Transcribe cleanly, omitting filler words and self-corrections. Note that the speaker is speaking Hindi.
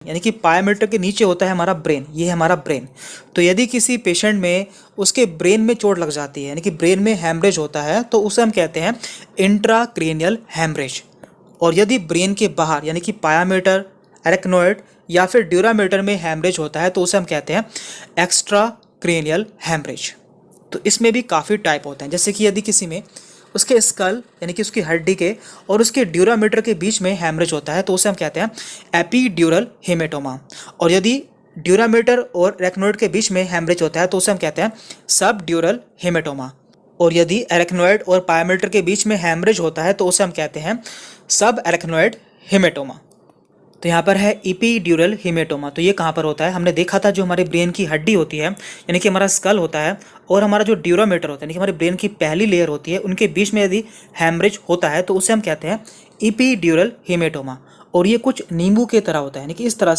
यानी कि पायामेटर के नीचे होता है हमारा ब्रेन, ये है हमारा ब्रेन। तो यदि किसी पेशेंट में उसके ब्रेन में चोट लग जाती है, यानी कि ब्रेन में हैमरेज होता है, तो उसे हम कहते हैं इंट्राक्रेनियल हैमरेज। और यदि ब्रेन के बाहर यानी कि पायामेटर, एरेक्नोइड या फिर ड्यूरामेटर में हैमरेज होता है, तो उसे हम कहते हैं एक्स्ट्रा क्रेनियल हैमरेज। तो इसमें भी काफ़ी टाइप होते हैं, जैसे कि यदि किसी में उसके स्कल यानी कि उसकी हड्डी के और उसके ड्यूरामीटर के बीच में हैमरेज होता है, तो उसे हम कहते हैं एपीड्यूरल हेमेटोमा। और यदि ड्यूरामीटर और एरेक्नोइड के बीच में हैमरेज होता है, तो उसे हम कहते हैं सब ड्यूरल हेमेटोमा। और यदि एरेक्नोइड और पायामीटर के बीच में हैमरेज होता है, तो उसे हम कहते हैं सब एरेक्नोइड हेमेटोमा। तो यहाँ पर है इपीड्यूरल हेमेटोमा। तो ये कहाँ पर होता है, हमने देखा था जो हमारे ब्रेन की हड्डी होती है यानी कि हमारा स्कल होता है और हमारा जो ड्यूरामीटर होता है यानी कि हमारे ब्रेन की पहली लेयर होती है, उनके बीच में यदि हैमरेज होता है, तो उसे हम कहते हैं इपीड्यूरल हेमेटोमा। और ये कुछ नींबू के तरह होता है, यानी कि इस तरह